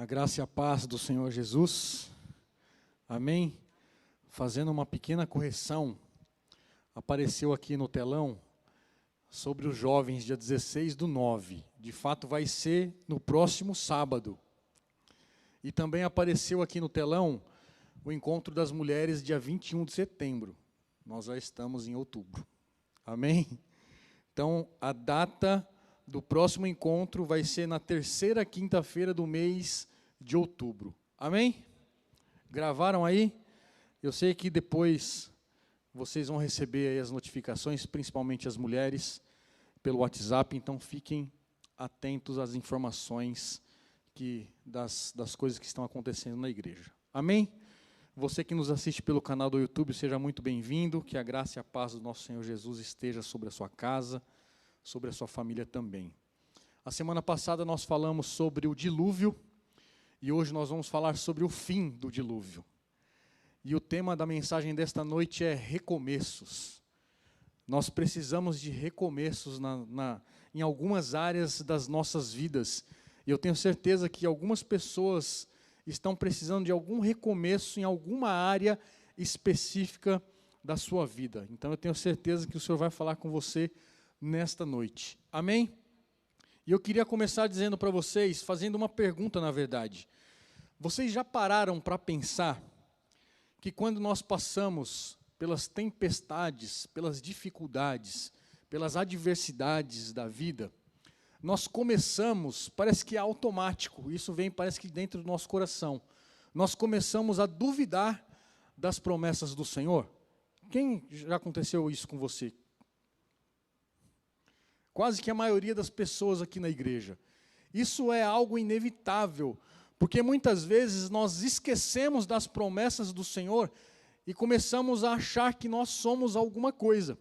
A graça e a paz do Senhor Jesus, amém? Fazendo uma pequena correção, apareceu aqui no telão, sobre os jovens, dia 16/9, de fato vai ser no próximo sábado. E também apareceu aqui no telão, o encontro das mulheres, dia 21 de setembro, nós já estamos em outubro, amém? Então, a data do próximo encontro vai ser na terceira quinta-feira do mês de outubro. Amém? Gravaram aí? Eu sei que depois vocês vão receber aí as notificações, principalmente as mulheres, pelo WhatsApp, então fiquem atentos às informações das coisas que estão acontecendo na igreja. Amém? Você que nos assiste pelo canal do YouTube, seja muito bem-vindo, que a graça e a paz do nosso Senhor Jesus esteja sobre a sua casa, sobre a sua família também. A semana passada nós falamos sobre o dilúvio, e hoje nós vamos falar sobre o fim do dilúvio. E o tema da mensagem desta noite é recomeços. Nós precisamos de recomeços em algumas áreas das nossas vidas. E eu tenho certeza que algumas pessoas estão precisando de algum recomeço em alguma área específica da sua vida. Então eu tenho certeza que o Senhor vai falar com você nesta noite. Amém? E eu queria começar dizendo para vocês, fazendo uma pergunta na verdade. Vocês já pararam para pensar que quando nós passamos pelas tempestades, pelas dificuldades, pelas adversidades da vida, nós começamos, parece que é automático, isso vem, parece que dentro do nosso coração, nós começamos a duvidar das promessas do Senhor? Quem já aconteceu isso com você? Quase que a maioria das pessoas aqui na igreja. Isso é algo inevitável, porque muitas vezes nós esquecemos das promessas do Senhor e começamos a achar que nós somos alguma coisa,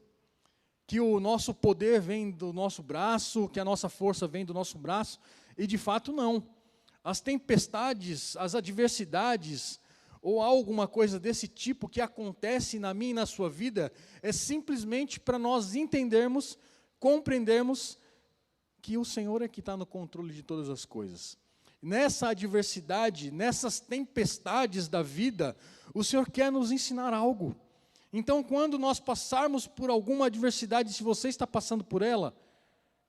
que o nosso poder vem do nosso braço, que a nossa força vem do nosso braço, e de fato não. As tempestades, as adversidades, ou alguma coisa desse tipo que acontece na minha e na sua vida, é simplesmente para nós entendermos, compreendermos que o Senhor é que está no controle de todas as coisas. Nessa adversidade, nessas tempestades da vida, o Senhor quer nos ensinar algo. Então, quando nós passarmos por alguma adversidade, se você está passando por ela,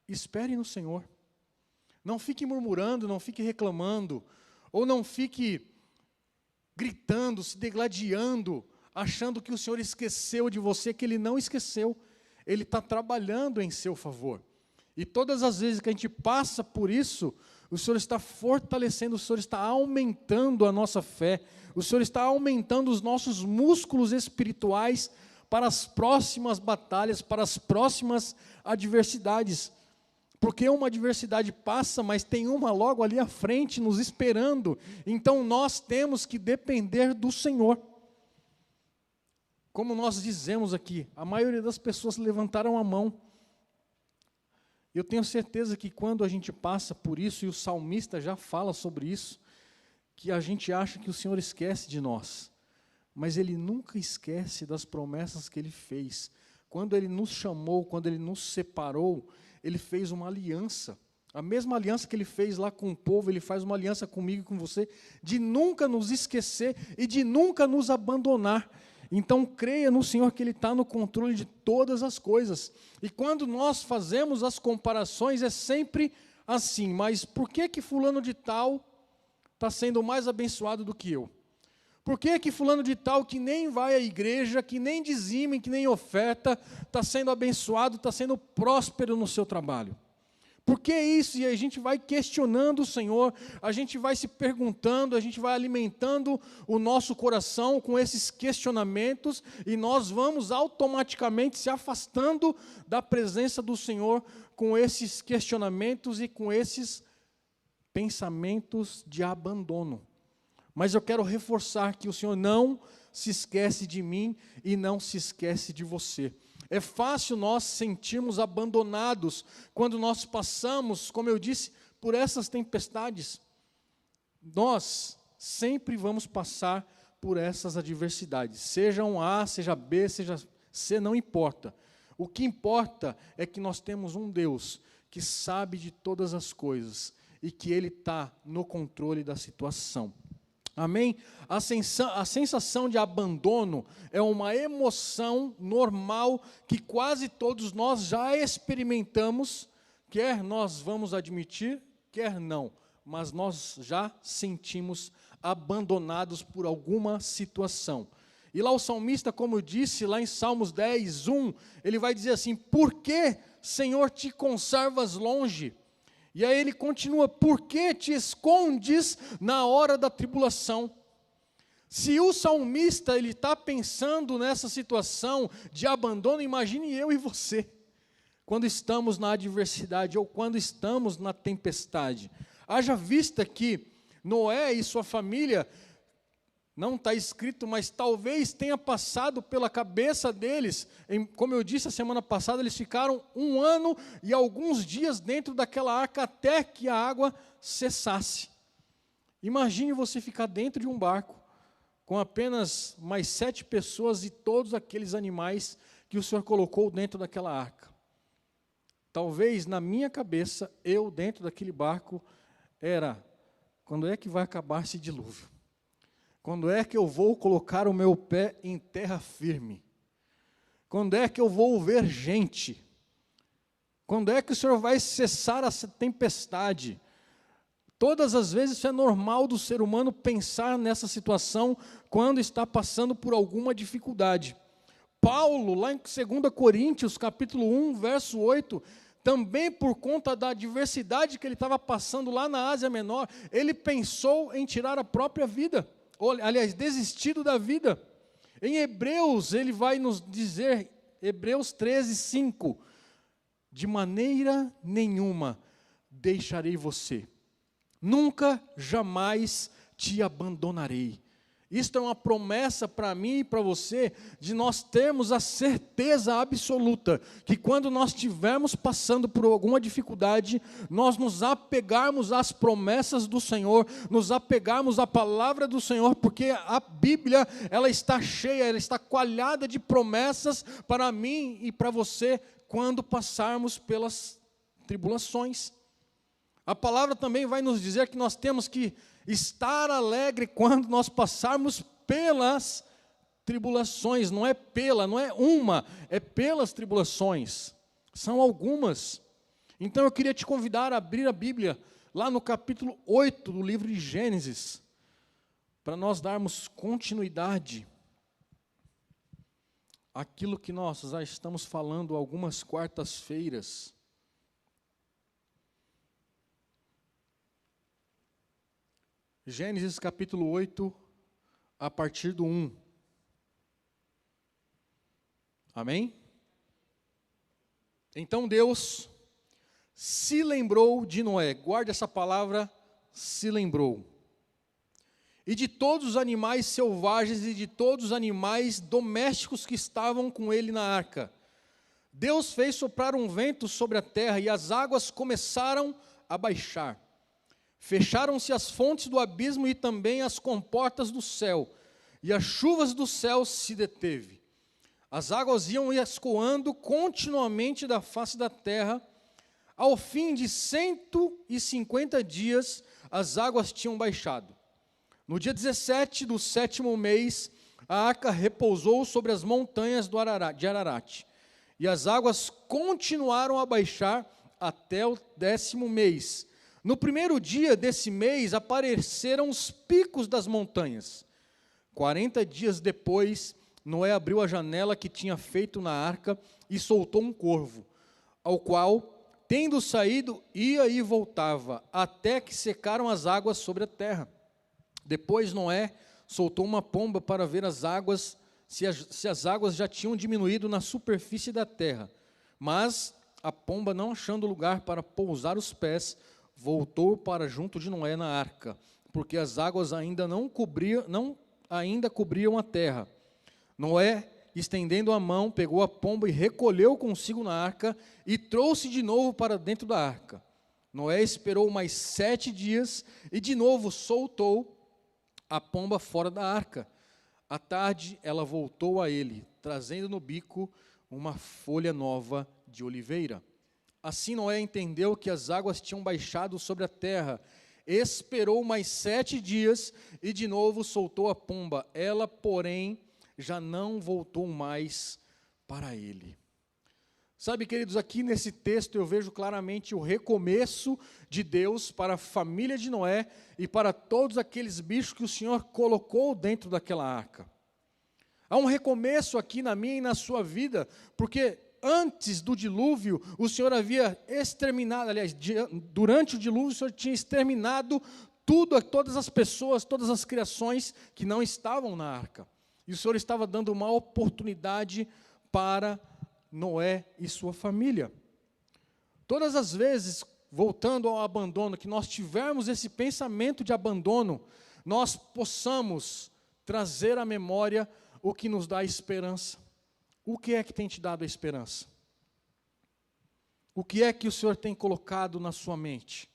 espere no Senhor. Não fique murmurando, não fique reclamando, ou não fique gritando, se degladiando, achando que o Senhor esqueceu de você, que Ele não esqueceu. Ele está trabalhando em seu favor. E todas as vezes que a gente passa por isso, o Senhor está fortalecendo, o Senhor está aumentando a nossa fé, o Senhor está aumentando os nossos músculos espirituais para as próximas batalhas, para as próximas adversidades. Porque uma adversidade passa, mas tem uma logo ali à frente nos esperando. Então nós temos que depender do Senhor. Como nós dizemos aqui, a maioria das pessoas levantaram a mão. Eu tenho certeza que quando a gente passa por isso, e o salmista já fala sobre isso, que a gente acha que o Senhor esquece de nós. Mas Ele nunca esquece das promessas que Ele fez. Quando Ele nos chamou, quando Ele nos separou, Ele fez uma aliança. A mesma aliança que Ele fez lá com o povo, Ele faz uma aliança comigo e com você, de nunca nos esquecer e de nunca nos abandonar. Então, creia no Senhor que Ele está no controle de todas as coisas. E quando nós fazemos as comparações, é sempre assim. Mas por que fulano de tal está sendo mais abençoado do que eu? Por que fulano de tal, que nem vai à igreja, que nem dizime, que nem oferta, está sendo abençoado, está sendo próspero no seu trabalho? Por que isso? E a gente vai questionando o Senhor, a gente vai se perguntando, a gente vai alimentando o nosso coração com esses questionamentos e nós vamos automaticamente se afastando da presença do Senhor com esses questionamentos e com esses pensamentos de abandono. Mas eu quero reforçar que o Senhor não se esquece de mim e não se esquece de você. É fácil nós sentirmos abandonados quando nós passamos, como eu disse, por essas tempestades. Nós sempre vamos passar por essas adversidades. Seja um A, seja B, seja C, não importa. O que importa é que nós temos um Deus que sabe de todas as coisas e que Ele está no controle da situação. Amém? A sensação de abandono é uma emoção normal que quase todos nós já experimentamos, quer nós vamos admitir, quer não, mas nós já sentimos abandonados por alguma situação. E lá o salmista, como eu disse, lá em Salmos 10, 1, ele vai dizer assim: por que, Senhor, te conservas longe? E aí ele continua: por que te escondes na hora da tribulação? Se o salmista está pensando nessa situação de abandono, imagine eu e você, quando estamos na adversidade ou quando estamos na tempestade. Haja vista que Noé e sua família, não está escrito, mas talvez tenha passado pela cabeça deles, como eu disse a semana passada, eles ficaram 1 ano e alguns dias dentro daquela arca até que a água cessasse. Imagine você ficar dentro de um barco, com apenas mais 7 pessoas e todos aqueles animais que o Senhor colocou dentro daquela arca. Talvez na minha cabeça, eu dentro daquele barco, era: quando é que vai acabar esse dilúvio? Quando é que eu vou colocar o meu pé em terra firme? Quando é que eu vou ver gente? Quando é que o Senhor vai cessar essa tempestade? Todas as vezes isso é normal do ser humano pensar nessa situação quando está passando por alguma dificuldade. Paulo, lá em 2 Coríntios, capítulo 1, verso 8, também por conta da adversidade que ele estava passando lá na Ásia Menor, ele pensou em tirar a própria vida. Aliás, desistido da vida. Em Hebreus, ele vai nos dizer, Hebreus 13, 5, de maneira nenhuma deixarei você, nunca, jamais te abandonarei. Isto é uma promessa para mim e para você, de nós termos a certeza absoluta, que quando nós estivermos passando por alguma dificuldade, nós nos apegarmos às promessas do Senhor, nos apegarmos à palavra do Senhor, porque a Bíblia, ela está cheia, ela está coalhada de promessas para mim e para você, quando passarmos pelas tribulações. A palavra também vai nos dizer que nós temos que estar alegre quando nós passarmos pelas tribulações. Não é uma, é pelas tribulações. São algumas. Então eu queria te convidar a abrir a Bíblia, lá no capítulo 8 do livro de Gênesis, para nós darmos continuidade àquilo que nós já estamos falando algumas quartas-feiras. Gênesis capítulo 8, a partir do 1. Amém? Então Deus se lembrou de Noé, guarde essa palavra, se lembrou, e de todos os animais selvagens e de todos os animais domésticos que estavam com ele na arca. Deus fez soprar um vento sobre a terra e as águas começaram a baixar. Fecharam-se as fontes do abismo e também as comportas do céu, e as chuvas do céu se deteve. As águas iam escoando continuamente da face da terra. Ao fim de 150 dias, as águas tinham baixado. No dia 17 do 7º mês, a arca repousou sobre as montanhas de Ararat, e as águas continuaram a baixar até o 10º mês. No primeiro dia desse mês, apareceram os picos das montanhas. 40 dias depois, Noé abriu a janela que tinha feito na arca e soltou um corvo, ao qual, tendo saído, ia e voltava, até que secaram as águas sobre a terra. Depois Noé soltou uma pomba para ver as águas, se as águas já tinham diminuído na superfície da terra. Mas a pomba, não achando lugar para pousar os pés, voltou para junto de Noé na arca, porque as águas ainda cobriam a terra. Noé, estendendo a mão, pegou a pomba e recolheu consigo na arca e trouxe de novo para dentro da arca. Noé esperou mais 7 dias e de novo soltou a pomba fora da arca. À tarde ela voltou a ele, trazendo no bico uma folha nova de oliveira. Assim Noé entendeu que as águas tinham baixado sobre a terra, esperou mais 7 dias e de novo soltou a pomba. Ela, porém, já não voltou mais para ele. Sabe, queridos, aqui nesse texto eu vejo claramente o recomeço de Deus para a família de Noé e para todos aqueles bichos que o Senhor colocou dentro daquela arca. Há um recomeço aqui na minha e na sua vida, porque antes do dilúvio, o Senhor havia exterminado, aliás, durante o dilúvio, o Senhor tinha exterminado todas as pessoas, todas as criações que não estavam na arca. E o Senhor estava dando uma oportunidade para Noé e sua família. Todas as vezes, voltando ao abandono, que nós tivermos esse pensamento de abandono, nós possamos trazer à memória o que nos dá esperança. O que é que tem te dado a esperança? O que é que o Senhor tem colocado na sua mente?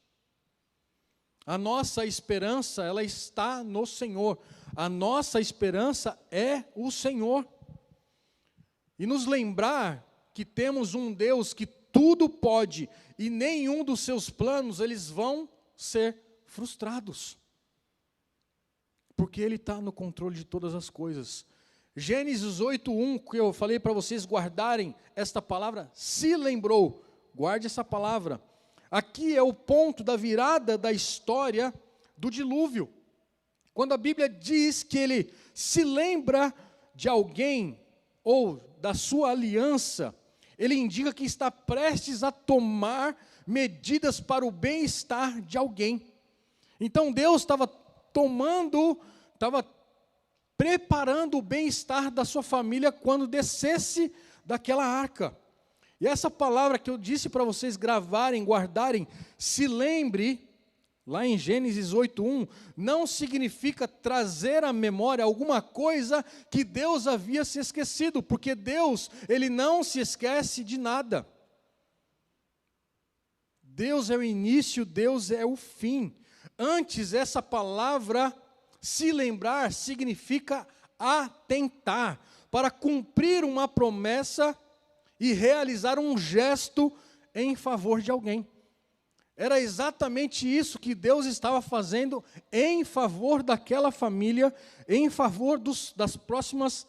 A nossa esperança, ela está no Senhor. A nossa esperança é o Senhor. E nos lembrar que temos um Deus que tudo pode e nenhum dos seus planos eles vão ser frustrados. Porque Ele está no controle de todas as coisas. Gênesis 8:1, que eu falei para vocês guardarem esta palavra, se lembrou, guarde essa palavra. Aqui é o ponto da virada da história do dilúvio. Quando a Bíblia diz que Ele se lembra de alguém ou da sua aliança, Ele indica que está prestes a tomar medidas para o bem-estar de alguém. Então Deus estava preparando o bem-estar da sua família quando descesse daquela arca. E essa palavra que eu disse para vocês gravarem, guardarem, se lembre, lá em Gênesis 8:1, não significa trazer à memória alguma coisa que Deus havia se esquecido, porque Deus, Ele não se esquece de nada. Deus é o início, Deus é o fim. Antes, essa palavra se lembrar significa atentar, para cumprir uma promessa e realizar um gesto em favor de alguém. Era exatamente isso que Deus estava fazendo em favor daquela família, em favor das próximas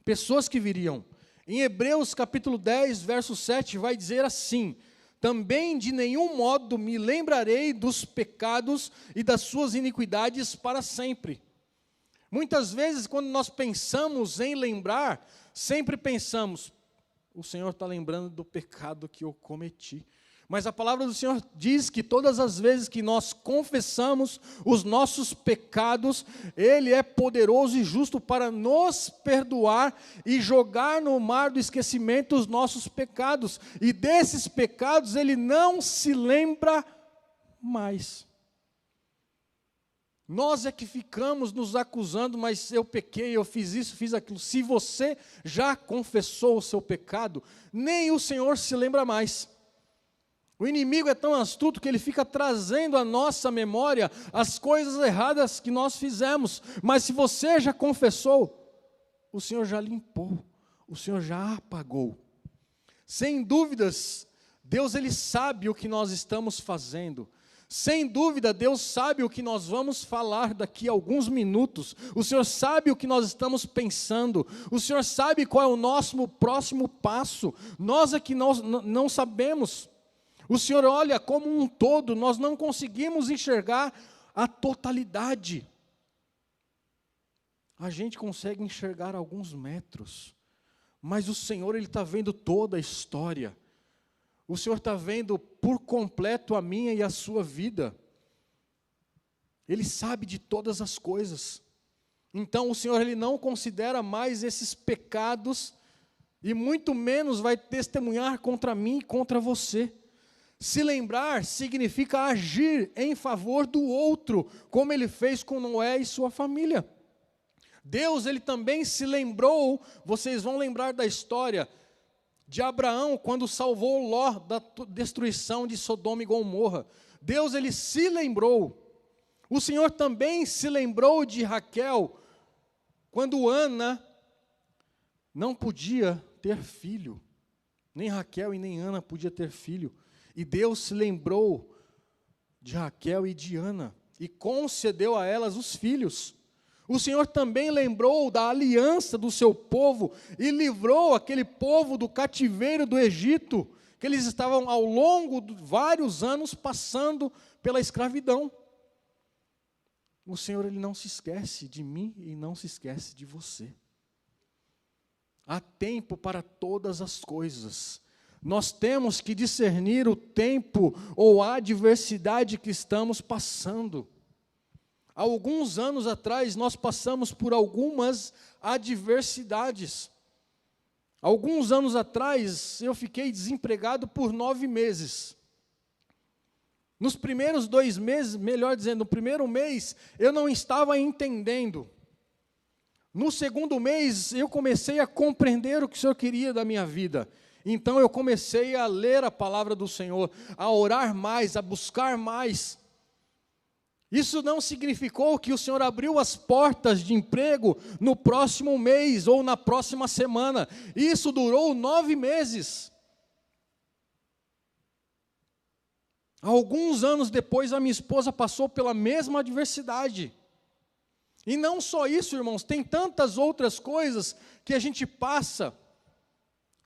pessoas que viriam. Em Hebreus capítulo 10, verso 7, vai dizer assim: também de nenhum modo me lembrarei dos pecados e das suas iniquidades para sempre. Muitas vezes, quando nós pensamos em lembrar, sempre pensamos, o Senhor está lembrando do pecado que eu cometi. Mas a palavra do Senhor diz que todas as vezes que nós confessamos os nossos pecados, Ele é poderoso e justo para nos perdoar e jogar no mar do esquecimento os nossos pecados. E desses pecados Ele não se lembra mais. Nós é que ficamos nos acusando, mas eu pequei, eu fiz isso, fiz aquilo. Se você já confessou o seu pecado, nem o Senhor se lembra mais. O inimigo é tão astuto que ele fica trazendo à nossa memória as coisas erradas que nós fizemos. Mas se você já confessou, o Senhor já limpou, o Senhor já apagou. Sem dúvidas, Deus Ele sabe o que nós estamos fazendo. Sem dúvida, Deus sabe o que nós vamos falar daqui a alguns minutos. O Senhor sabe o que nós estamos pensando. O Senhor sabe qual é o nosso próximo passo. Nós é que não sabemos. O Senhor olha como um todo, nós não conseguimos enxergar a totalidade. A gente consegue enxergar alguns metros, mas o Senhor Ele está vendo toda a história. O Senhor está vendo por completo a minha e a sua vida. Ele sabe de todas as coisas. Então o Senhor Ele não considera mais esses pecados, e muito menos vai testemunhar contra mim e contra você. Se lembrar significa agir em favor do outro, como Ele fez com Noé e sua família. Deus, Ele também se lembrou, vocês vão lembrar da história de Abraão, quando salvou Ló da destruição de Sodoma e Gomorra. Deus, Ele se lembrou. O Senhor também se lembrou de Raquel, quando Ana não podia ter filho. Nem Raquel e nem Ana podiam ter filho. E Deus se lembrou de Raquel e de Ana e concedeu a elas os filhos. O Senhor também lembrou da aliança do seu povo e livrou aquele povo do cativeiro do Egito, que eles estavam ao longo de vários anos passando pela escravidão. O Senhor, Ele não se esquece de mim e não se esquece de você. Há tempo para todas as coisas. Nós temos que discernir o tempo ou a adversidade que estamos passando. Há alguns anos atrás, nós passamos por algumas adversidades. Alguns anos atrás, eu fiquei desempregado por 9 meses. Nos primeiros 2 meses, melhor dizendo, no primeiro mês, eu não estava entendendo. No segundo mês, eu comecei a compreender o que o Senhor queria da minha vida. Então, eu comecei a ler a palavra do Senhor, a orar mais, a buscar mais. Isso não significou que o Senhor abriu as portas de emprego no próximo mês ou na próxima semana. Isso durou 9 meses. Alguns anos depois, a minha esposa passou pela mesma adversidade. E não só isso, irmãos, tem tantas outras coisas que a gente passa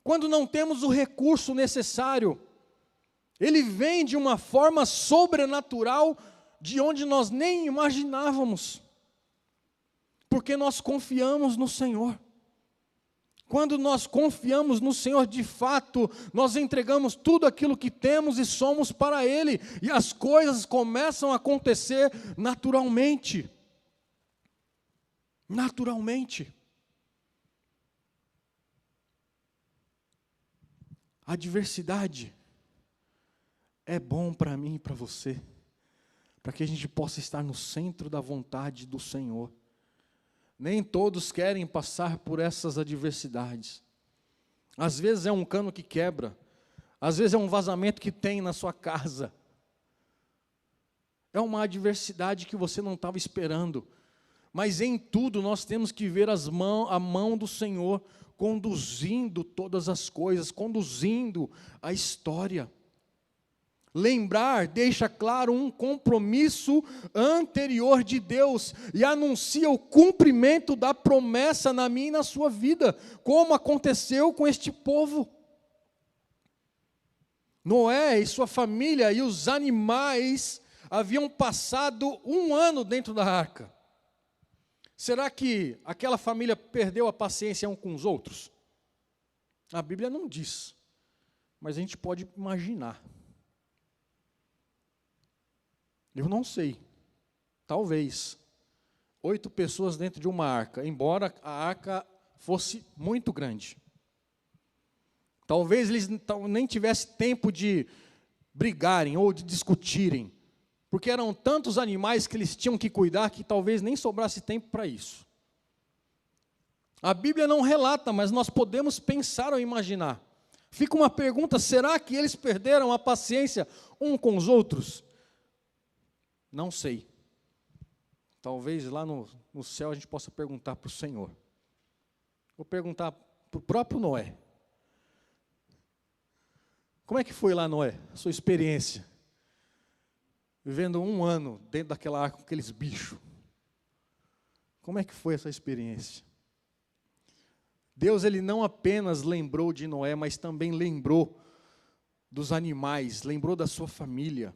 quando não temos o recurso necessário. Ele vem de uma forma sobrenatural, de onde nós nem imaginávamos, porque nós confiamos no Senhor. Quando nós confiamos no Senhor, de fato, nós entregamos tudo aquilo que temos e somos para Ele, e as coisas começam a acontecer naturalmente. Naturalmente. A adversidade é bom para mim e para você, para que a gente possa estar no centro da vontade do Senhor. Nem todos querem passar por essas adversidades. Às vezes é um cano que quebra, às vezes é um vazamento que tem na sua casa. É uma adversidade que você não estava esperando. Mas em tudo nós temos que ver a mão do Senhor conduzindo todas as coisas, conduzindo a história. Lembrar deixa claro um compromisso anterior de Deus e anuncia o cumprimento da promessa na minha e na sua vida, como aconteceu com este povo. Noé e sua família e os animais haviam passado 1 ano dentro da arca. Será que aquela família perdeu a paciência uns com os outros? A Bíblia não diz, mas a gente pode imaginar. Eu não sei, talvez, 8 pessoas dentro de uma arca, embora a arca fosse muito grande. Talvez eles nem tivessem tempo de brigarem ou de discutirem, porque eram tantos animais que eles tinham que cuidar que talvez nem sobrasse tempo para isso. A Bíblia não relata, mas nós podemos pensar ou imaginar. Fica uma pergunta, será que eles perderam a paciência uns com os outros? Não sei. Talvez lá no céu a gente possa perguntar para o Senhor. Vou perguntar para o próprio Noé. Como é que foi lá, Noé, a sua experiência? Vivendo 1 ano dentro daquela arca com aqueles bichos. Como é que foi essa experiência? Deus, Ele não apenas lembrou de Noé, mas também lembrou dos animais, lembrou da sua família,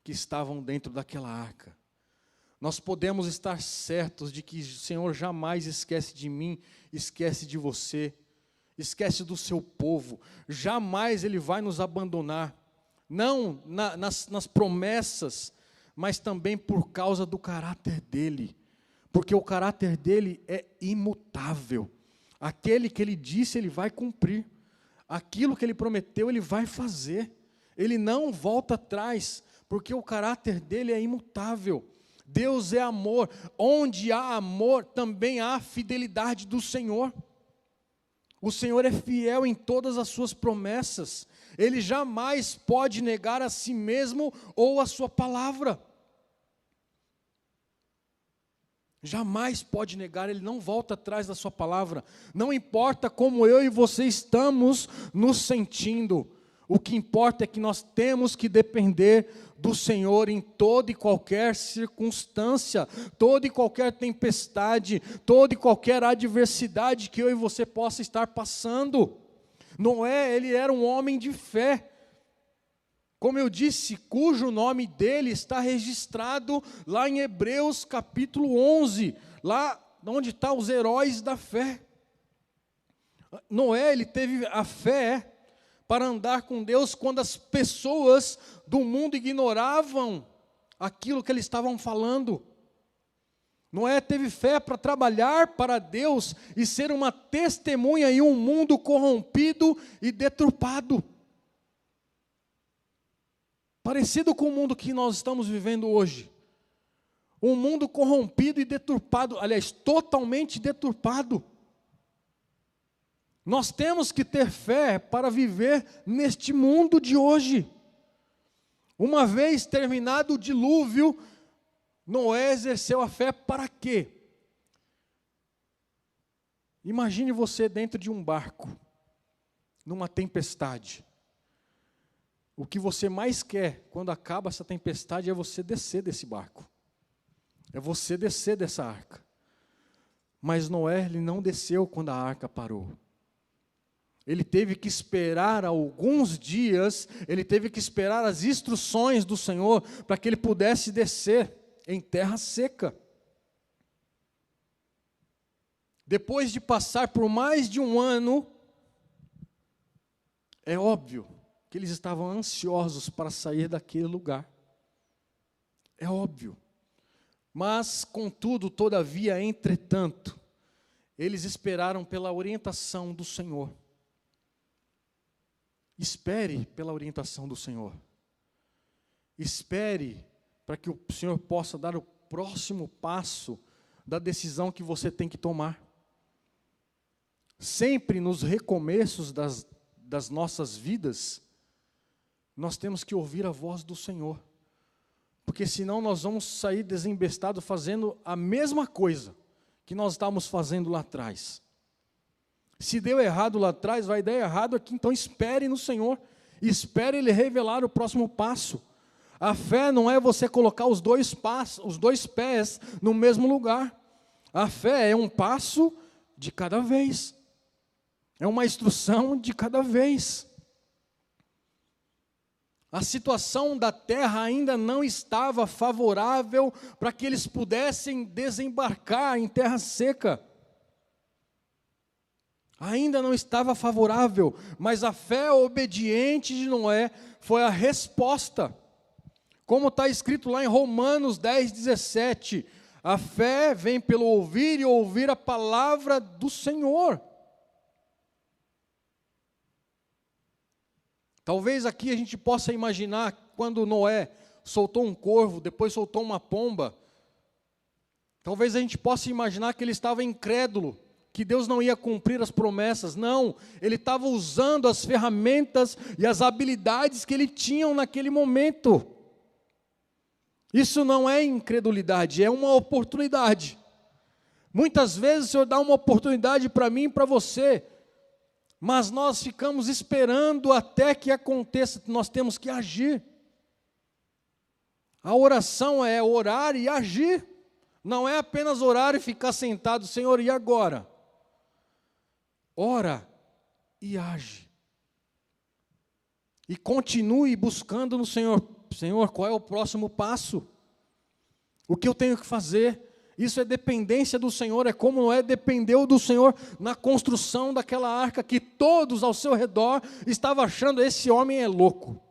que estavam dentro daquela arca. Nós podemos estar certos de que o Senhor jamais esquece de mim, esquece de você, esquece do seu povo, jamais Ele vai nos abandonar, não nas promessas, mas também por causa do caráter dEle, porque o caráter dEle é imutável, aquele que Ele disse Ele vai cumprir, aquilo que Ele prometeu Ele vai fazer, Ele não volta atrás, porque o caráter dEle é imutável. Deus é amor, onde há amor, também há fidelidade do Senhor. O Senhor é fiel em todas as suas promessas, Ele jamais pode negar a si mesmo ou a sua palavra. Jamais pode negar, Ele não volta atrás da sua palavra. Não importa como eu e você estamos nos sentindo, o que importa é que nós temos que depender do Senhor em toda e qualquer circunstância, toda e qualquer tempestade, toda e qualquer adversidade que eu e você possa estar passando. Noé, ele era um homem de fé. Como eu disse, cujo nome dele está registrado lá em Hebreus capítulo 11, lá onde estão os heróis da fé. Noé, ele teve a fé para andar com Deus quando as pessoas do mundo ignoravam aquilo que eles estavam falando. Noé teve fé para trabalhar para Deus e ser uma testemunha em um mundo corrompido e deturpado. Parecido com o mundo que nós estamos vivendo hoje. Um mundo corrompido e deturpado, aliás, totalmente deturpado. Nós temos que ter fé para viver neste mundo de hoje. Uma vez terminado o dilúvio, Noé exerceu a fé para quê? Imagine você dentro de um barco, numa tempestade. O que você mais quer quando acaba essa tempestade é você descer desse barco. É você descer dessa arca. Mas Noé, ele não desceu quando a arca parou. Ele teve que esperar alguns dias, ele teve que esperar as instruções do Senhor para que ele pudesse descer em terra seca. Depois de passar por mais de um ano, é óbvio que eles estavam ansiosos para sair daquele lugar. É óbvio. Mas, contudo, todavia, entretanto, eles esperaram pela orientação do Senhor. Espere pela orientação do Senhor. Espere para que o Senhor possa dar o próximo passo da decisão que você tem que tomar. Sempre nos recomeços das nossas vidas, nós temos que ouvir a voz do Senhor. Porque senão nós vamos sair desembestados fazendo a mesma coisa que nós estávamos fazendo lá atrás. Se deu errado lá atrás, vai dar errado aqui, então espere no Senhor. Espere Ele revelar o próximo passo. A fé não é você colocar os dois pés no mesmo lugar. A fé é um passo de cada vez. É uma instrução de cada vez. A situação da terra ainda não estava favorável para que eles pudessem desembarcar em terra seca. Ainda não estava favorável, mas a fé obediente de Noé foi a resposta. Como está escrito lá em Romanos 10:17, a fé vem pelo ouvir e ouvir a palavra do Senhor. Talvez aqui a gente possa imaginar quando Noé soltou um corvo, depois soltou uma pomba. Talvez a gente possa imaginar que ele estava incrédulo, que Deus não ia cumprir as promessas. Não, ele estava usando as ferramentas e as habilidades que ele tinha naquele momento. Isso não é incredulidade, é uma oportunidade. Muitas vezes o Senhor dá uma oportunidade para mim e para você, mas nós ficamos esperando até que aconteça, nós temos que agir. A oração é orar e agir, não é apenas orar e ficar sentado, Senhor, e agora? Ora e age. E continue buscando no Senhor. Senhor, qual é o próximo passo? O que eu tenho que fazer? Isso é dependência do Senhor, é como Noé dependeu do Senhor na construção daquela arca, que todos ao seu redor estavam achando, esse homem é louco.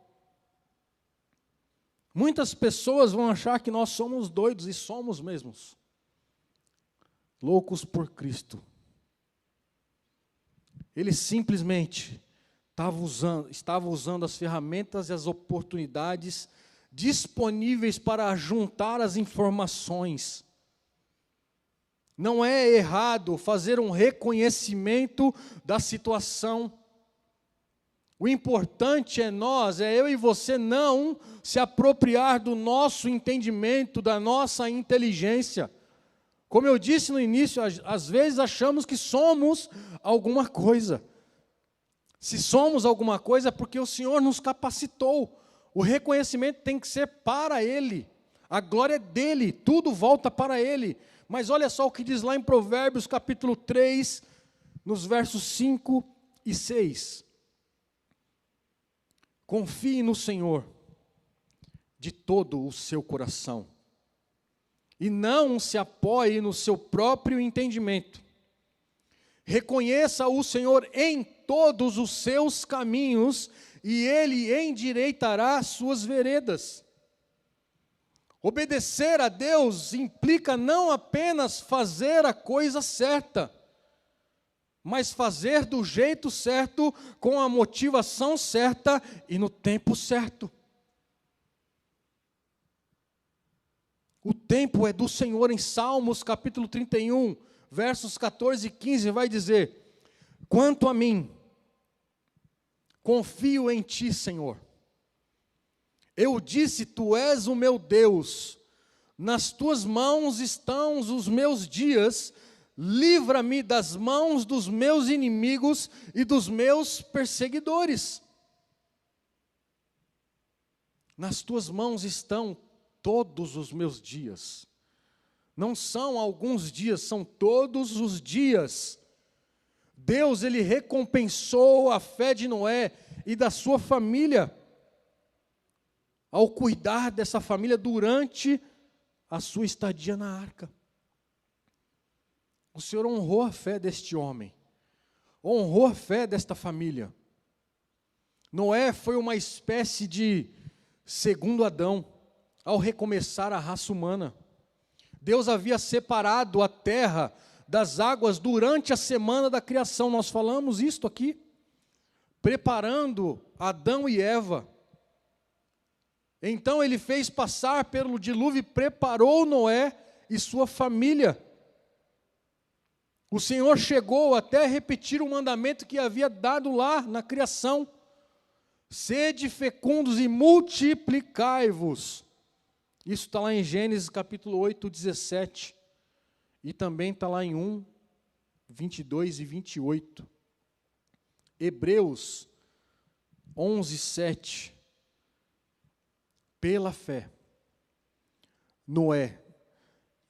Muitas pessoas vão achar que nós somos doidos, e somos mesmos. Loucos por Cristo. Ele simplesmente estava usando as ferramentas e as oportunidades disponíveis para juntar as informações. Não é errado fazer um reconhecimento da situação. O importante é eu e você não se apropriar do nosso entendimento, da nossa inteligência. Como eu disse no início, às vezes achamos que somos alguma coisa. Se somos alguma coisa é porque o Senhor nos capacitou. O reconhecimento tem que ser para Ele. A glória é dEle, tudo volta para Ele. Mas olha só o que diz lá em Provérbios capítulo 3, nos versos 5 e 6. Confie no Senhor de todo o seu coração, e não se apoie no seu próprio entendimento. Reconheça o Senhor em todos os seus caminhos, e Ele endireitará suas veredas. Obedecer a Deus implica não apenas fazer a coisa certa, mas fazer do jeito certo, com a motivação certa e no tempo certo. O tempo é do Senhor. Em Salmos capítulo 31, versos 14 e 15, vai dizer: quanto a mim, confio em Ti, Senhor. Eu disse, Tu és o meu Deus, nas Tuas mãos estão os meus dias, livra-me das mãos dos meus inimigos e dos meus perseguidores. Nas Tuas mãos estão todos os meus dias. Não são alguns dias, são todos os dias. Deus, Ele recompensou a fé de Noé e da sua família, ao cuidar dessa família durante a sua estadia na arca. O Senhor honrou a fé deste homem, honrou a fé desta família. Noé foi uma espécie de segundo Adão, ao recomeçar a raça humana. Deus havia separado a terra das águas durante a semana da criação. Nós falamos isto aqui, preparando Adão e Eva. Então Ele fez passar pelo dilúvio e preparou Noé e sua família. O Senhor chegou até a repetir o mandamento que havia dado lá na criação: sede fecundos e multiplicai-vos. Isso está lá em Gênesis capítulo 8, 17. E também está lá em 1, 22 e 28. Hebreus 11, 7. Pela fé, Noé,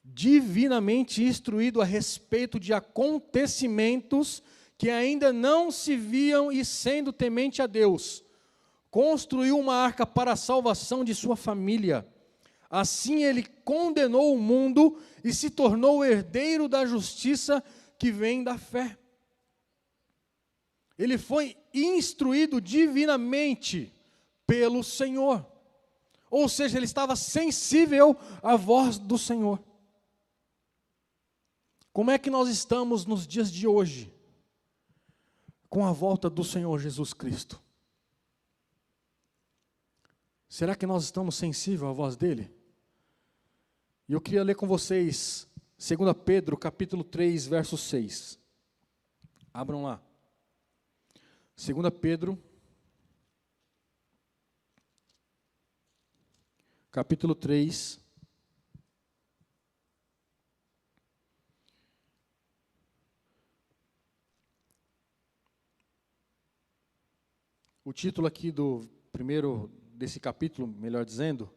divinamente instruído a respeito de acontecimentos que ainda não se viam e sendo temente a Deus, construiu uma arca para a salvação de sua família. Assim ele condenou o mundo e se tornou herdeiro da justiça que vem da fé. Ele foi instruído divinamente pelo Senhor. Ou seja, ele estava sensível à voz do Senhor. Como é que nós estamos nos dias de hoje, com a volta do Senhor Jesus Cristo? Será que nós estamos sensíveis à voz dele? E eu queria ler com vocês 2 Pedro, capítulo 3, verso 6. Abram lá. 2 Pedro, capítulo 3. O título aqui do primeiro desse capítulo, melhor dizendo,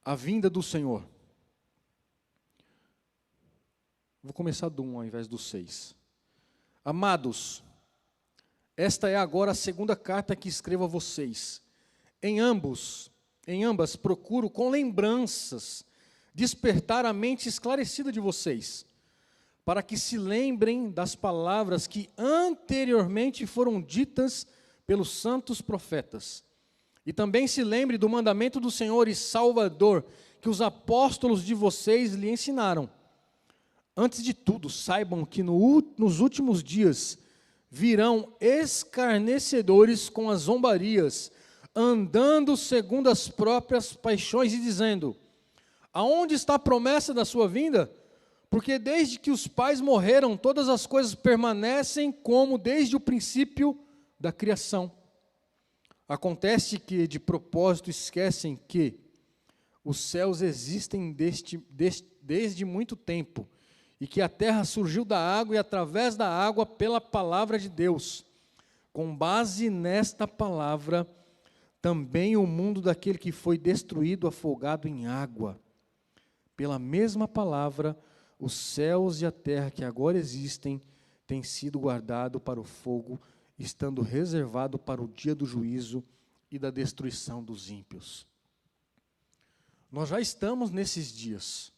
a vinda do Senhor. Vou começar do 1 ao invés do 6. Amados, esta é agora a segunda carta que escrevo a vocês. Em ambas procuro com lembranças despertar a mente esclarecida de vocês, para que se lembrem das palavras que anteriormente foram ditas pelos santos profetas. E também se lembre do mandamento do Senhor e Salvador, que os apóstolos de vocês lhe ensinaram. Antes de tudo, saibam que nos últimos dias virão escarnecedores com as zombarias, andando segundo as próprias paixões e dizendo: aonde está a promessa da sua vinda? Porque desde que os pais morreram, todas as coisas permanecem como desde o princípio da criação. Acontece que, de propósito, esquecem que os céus existem desde muito tempo, e que a terra surgiu da água e através da água pela palavra de Deus. Com base nesta palavra, também o mundo daquele que foi destruído, afogado em água. Pela mesma palavra, os céus e a terra que agora existem, têm sido guardados para o fogo, estando reservado para o dia do juízo e da destruição dos ímpios. Nós já estamos nesses dias.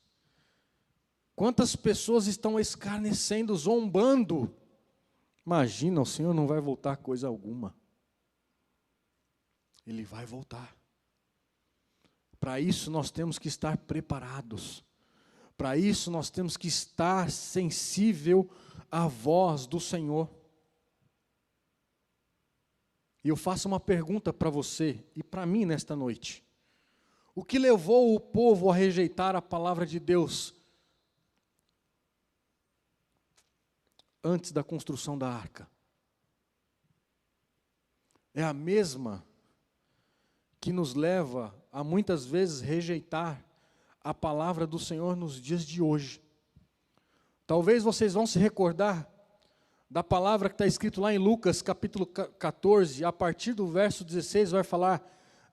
Quantas pessoas estão escarnecendo, zombando? Imagina, o Senhor não vai voltar coisa alguma. Ele vai voltar. Para isso nós temos que estar preparados. Para isso nós temos que estar sensível à voz do Senhor. E eu faço uma pergunta para você e para mim nesta noite. O que levou o povo a rejeitar a palavra de Deus antes da construção da arca? É a mesma que nos leva a muitas vezes rejeitar a palavra do Senhor nos dias de hoje. Talvez vocês vão se recordar da palavra que está escrito lá em Lucas capítulo 14, a partir do verso 16 vai falar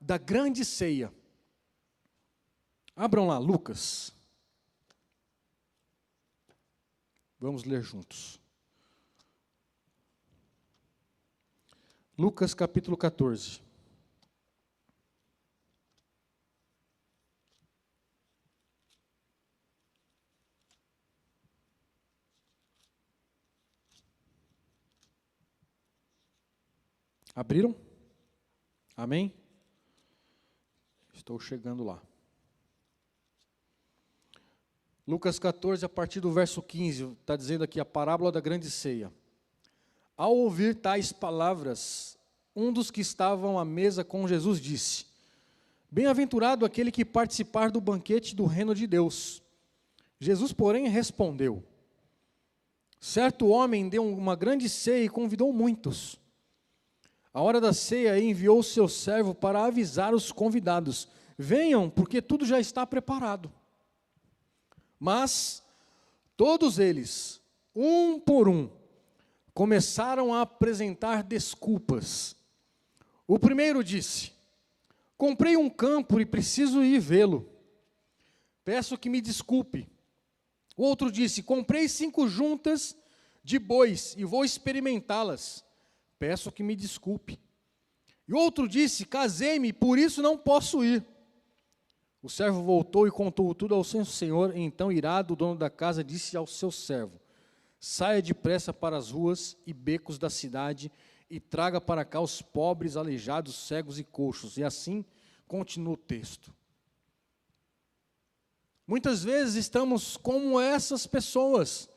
da grande ceia. Abram lá, Lucas. Vamos ler juntos. Lucas capítulo 14. Abriram? Amém? Estou chegando lá. Lucas 14, a partir do verso 15, está dizendo aqui a parábola da grande ceia. Ao ouvir tais palavras, um dos que estavam à mesa com Jesus disse: Bem-aventurado aquele que participar do banquete do reino de Deus. Jesus, porém, respondeu: Certo homem deu uma grande ceia e convidou muitos. A hora da ceia enviou o seu servo para avisar os convidados: Venham, porque tudo já está preparado. Mas todos eles, um por um, começaram a apresentar desculpas. O primeiro disse: Comprei um campo e preciso ir vê-lo. Peço que me desculpe. O outro disse: Comprei 5 juntas de bois e vou experimentá-las. Peço que me desculpe. E outro disse: Casei-me, por isso não posso ir. O servo voltou e contou tudo ao seu senhor. Então, irado, o dono da casa disse ao seu servo: Saia depressa para as ruas e becos da cidade e traga para cá os pobres, aleijados, cegos e coxos. E assim continua o texto. Muitas vezes estamos como essas pessoas,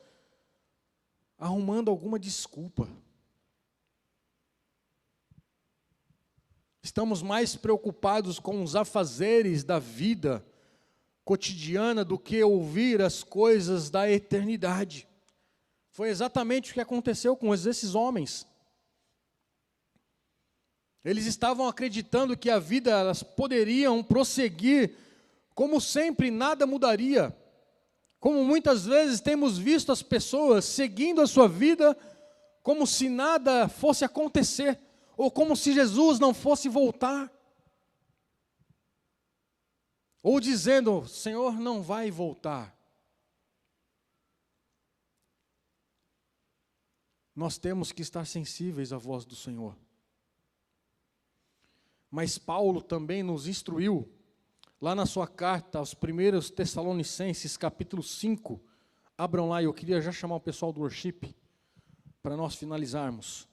arrumando alguma desculpa. Estamos mais preocupados com os afazeres da vida cotidiana do que ouvir as coisas da eternidade. Foi exatamente o que aconteceu com esses homens. Eles estavam acreditando que a vida, elas poderiam prosseguir como sempre, nada mudaria. Como muitas vezes temos visto as pessoas seguindo a sua vida como se nada fosse acontecer, ou como se Jesus não fosse voltar. Ou dizendo: Senhor não vai voltar. Nós temos que estar sensíveis à voz do Senhor. Mas Paulo também nos instruiu, lá na sua carta aos 1 Tessalonicenses, capítulo 5, abram lá, eu queria já chamar o pessoal do worship, para nós finalizarmos.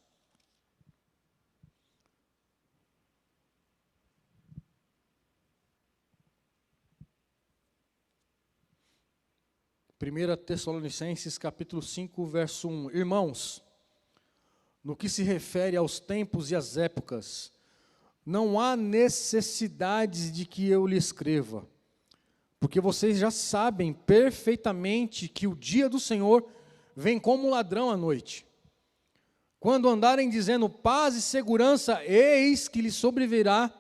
Primeira Tessalonicenses, capítulo 5, verso 1. Irmãos, no que se refere aos tempos e às épocas, não há necessidade de que eu lhe escreva, porque vocês já sabem perfeitamente que o dia do Senhor vem como ladrão à noite. Quando andarem dizendo paz e segurança, eis que lhes sobrevirá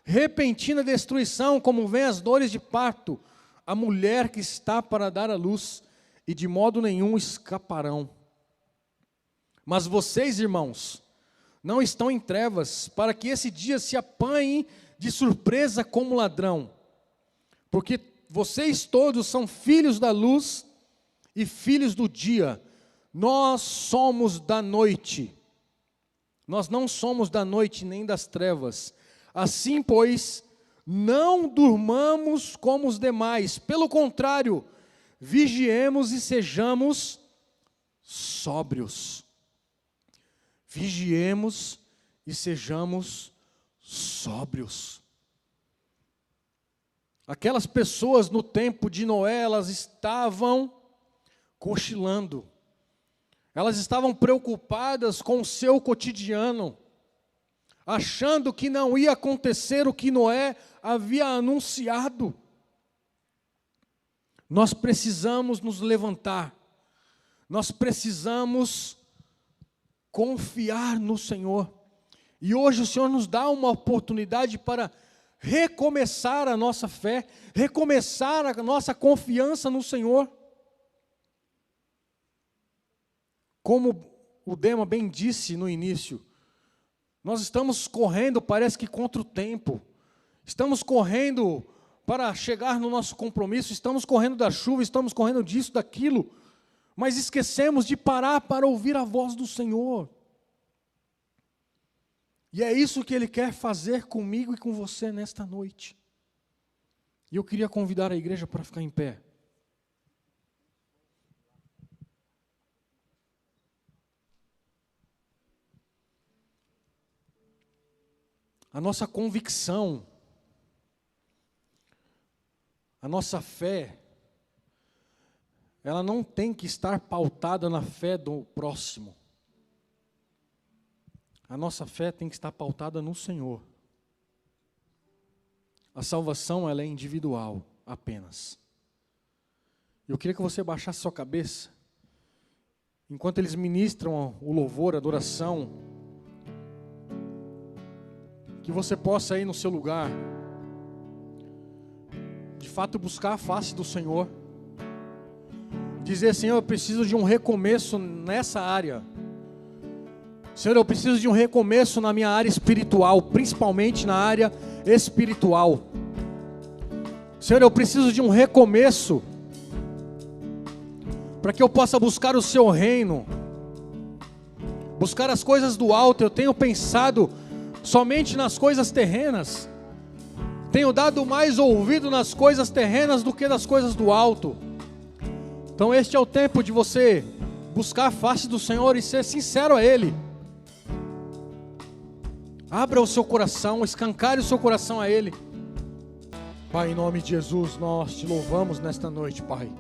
repentina destruição, como vem as dores de parto, a mulher que está para dar à luz, e de modo nenhum escaparão. Mas vocês, irmãos, não estão em trevas, para que esse dia se apanhe de surpresa como ladrão. Porque vocês todos são filhos da luz e filhos do dia. Nós somos da noite. Nós não somos da noite nem das trevas. Assim, pois, não durmamos como os demais. Pelo contrário, vigiemos e sejamos sóbrios. Vigiemos e sejamos sóbrios. Aquelas pessoas no tempo de Noé, elas estavam cochilando. Elas estavam preocupadas com o seu cotidiano, achando que não ia acontecer o que Noé havia anunciado. Nós precisamos nos levantar, nós precisamos confiar no Senhor. E hoje o Senhor nos dá uma oportunidade para recomeçar a nossa fé, recomeçar a nossa confiança no Senhor. Como o Dema bem disse no início, nós estamos correndo, parece que contra o tempo. Estamos correndo para chegar no nosso compromisso, estamos correndo da chuva, estamos correndo disso, daquilo, mas esquecemos de parar para ouvir a voz do Senhor. E é isso que Ele quer fazer comigo e com você nesta noite. E eu queria convidar a igreja para ficar em pé. A nossa convicção, a nossa fé, ela não tem que estar pautada na fé do próximo. A nossa fé tem que estar pautada no Senhor. A salvação, ela é individual apenas. Eu queria que você baixasse sua cabeça, enquanto eles ministram o louvor, a adoração, que você possa ir no seu lugar, de fato buscar a face do Senhor, dizer: Senhor, eu preciso de um recomeço nessa área. Senhor, eu preciso de um recomeço na minha área espiritual, principalmente na área espiritual. Senhor, eu preciso de um recomeço, para que eu possa buscar o Seu reino, buscar as coisas do alto. Eu tenho pensado somente nas coisas terrenas, tenho dado mais ouvido nas coisas terrenas do que nas coisas do alto. Então este é o tempo de você buscar a face do Senhor e ser sincero a Ele. Abra o seu coração, escancare o seu coração a Ele. Pai, em nome de Jesus, nós Te louvamos nesta noite, Pai.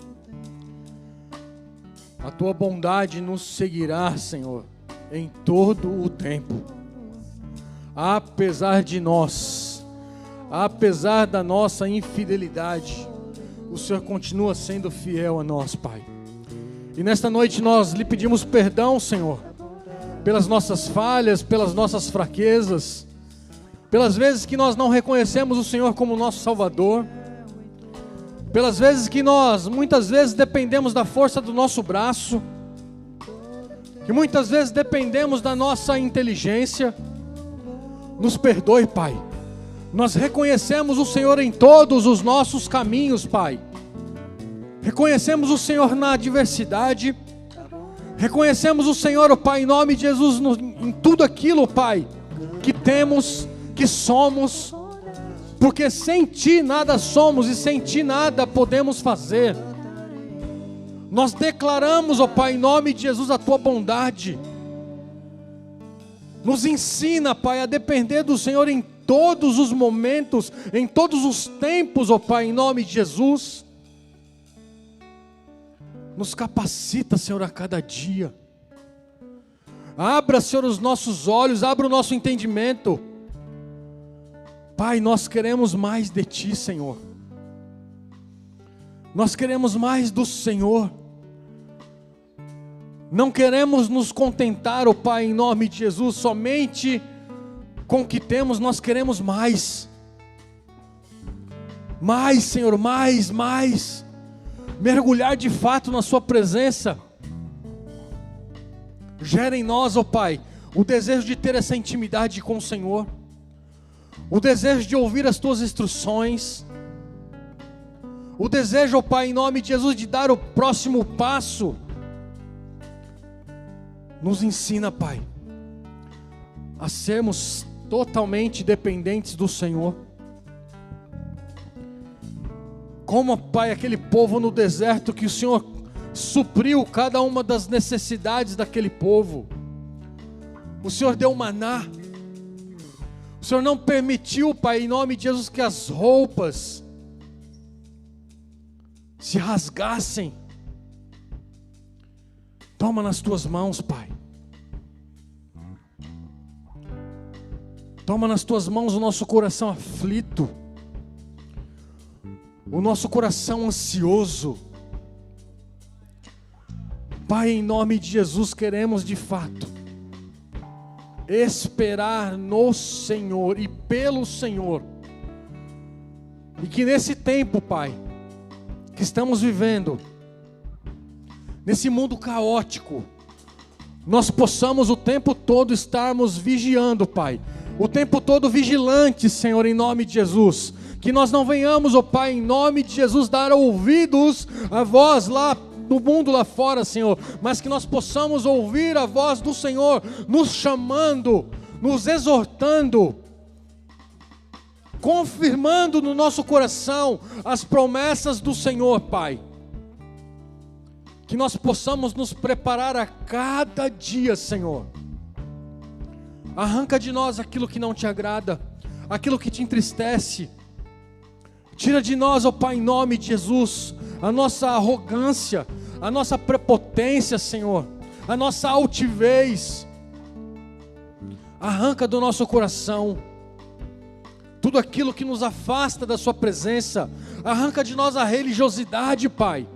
A Tua bondade nos seguirá, Senhor, em todo o tempo. Apesar de nós, apesar da nossa infidelidade, o Senhor continua sendo fiel a nós, Pai. E nesta noite nós lhe pedimos perdão, Senhor, pelas nossas falhas, pelas nossas fraquezas, pelas vezes que nós não reconhecemos o Senhor como nosso Salvador, pelas vezes que nós, muitas vezes, dependemos da força do nosso braço, que muitas vezes dependemos da nossa inteligência. Nos perdoe, Pai. Nós reconhecemos o Senhor em todos os nossos caminhos, Pai. Reconhecemos o Senhor na adversidade. Reconhecemos o Senhor, oh Pai, em nome de Jesus, em tudo aquilo, Pai, que temos, que somos, porque sem Ti nada somos e sem Ti nada podemos fazer. Nós declaramos, ó Pai, em nome de Jesus, a Tua bondade. Nos ensina, Pai, a depender do Senhor em todos os momentos, em todos os tempos, ó Pai, em nome de Jesus. Nos capacita, Senhor, a cada dia. Abra, Senhor, os nossos olhos, abra o nosso entendimento. Pai, nós queremos mais de Ti, Senhor. Nós queremos mais do Senhor. Não queremos nos contentar, ó Pai, em nome de Jesus, somente com o que temos. Nós queremos mais. Mais, Senhor, mais. Mergulhar de fato na sua presença. Gera em nós, ó Pai, o desejo de ter essa intimidade com o Senhor, o desejo de ouvir as tuas instruções, o desejo, ó Pai, em nome de Jesus, de dar o próximo passo. Nos ensina, Pai, a sermos totalmente dependentes do Senhor. Como, Pai, aquele povo no deserto que o Senhor supriu cada uma das necessidades daquele povo. O Senhor deu maná. O Senhor não permitiu, Pai, em nome de Jesus, que as roupas se rasgassem. Toma nas tuas mãos, Pai. Toma nas tuas mãos o nosso coração aflito, o nosso coração ansioso. Pai, em nome de Jesus, queremos de fato esperar no Senhor e pelo Senhor. E que nesse tempo, Pai, que estamos vivendo, nesse mundo caótico, nós possamos o tempo todo estarmos vigiando, Pai, o tempo todo vigilantes, Senhor, em nome de Jesus. Que nós não venhamos, ó Pai, em nome de Jesus, dar ouvidos à voz lá no mundo lá fora, Senhor, mas que nós possamos ouvir a voz do Senhor, nos chamando, nos exortando, confirmando no nosso coração as promessas do Senhor, Pai. Que nós possamos nos preparar a cada dia, Senhor. Arranca de nós aquilo que não te agrada, aquilo que te entristece. Tira de nós, ó Pai, em nome de Jesus, a nossa arrogância, a nossa prepotência, Senhor, a nossa altivez. Arranca do nosso coração tudo aquilo que nos afasta da sua presença. Arranca de nós a religiosidade, Pai,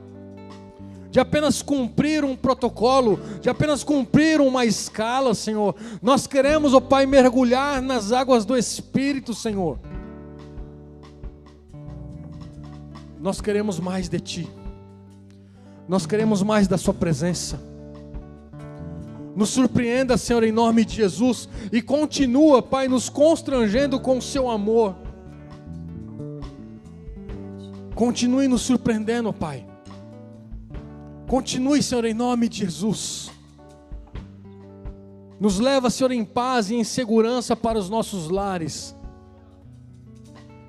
de apenas cumprir um protocolo, de apenas cumprir uma escala, Senhor. Nós queremos, ó Pai, mergulhar nas águas do Espírito, Senhor. Nós queremos mais de Ti. Nós queremos mais da Sua presença. Nos surpreenda, Senhor, em nome de Jesus. E continua, Pai, nos constrangendo com o Seu amor. Continue nos surpreendendo, Pai. Continue, Senhor, em nome de Jesus. Nos leva, Senhor, em paz e em segurança para os nossos lares.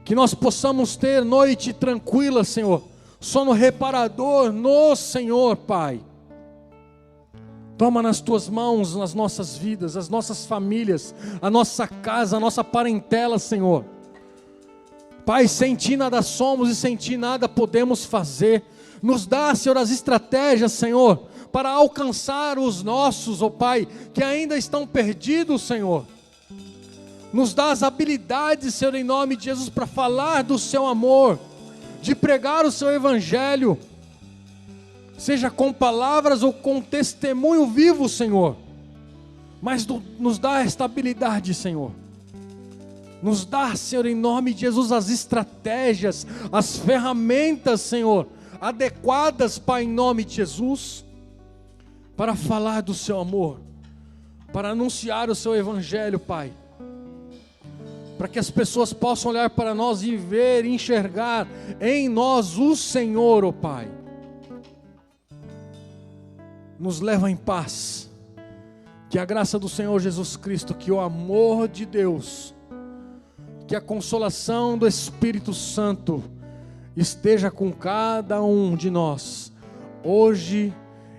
Que nós possamos ter noite tranquila, Senhor, sono reparador no Senhor, Pai. Toma nas Tuas mãos as nossas vidas, as nossas famílias, a nossa casa, a nossa parentela, Senhor. Pai, sem Ti nada somos e sem Ti nada podemos fazer. Nos dá, Senhor, as estratégias, Senhor, para alcançar os nossos, ó Pai, que ainda estão perdidos, Senhor. Nos dá as habilidades, Senhor, em nome de Jesus, para falar do Seu amor, de pregar o Seu Evangelho, seja com palavras ou com testemunho vivo, Senhor. Mas nos dá esta habilidade, Senhor. Nos dá, Senhor, em nome de Jesus, as estratégias, as ferramentas, Senhor, adequadas, Pai, em nome de Jesus, para falar do Seu amor, para anunciar o Seu Evangelho, Pai. Para que as pessoas possam olhar para nós e ver, enxergar em nós o Senhor, ó Pai. Nos leva em paz. Que a graça do Senhor Jesus Cristo, que o amor de Deus, que a consolação do Espírito Santo esteja com cada um de nós, hoje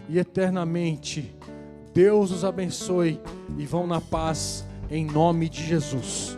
e eternamente. Deus os abençoe e vão na paz, em nome de Jesus.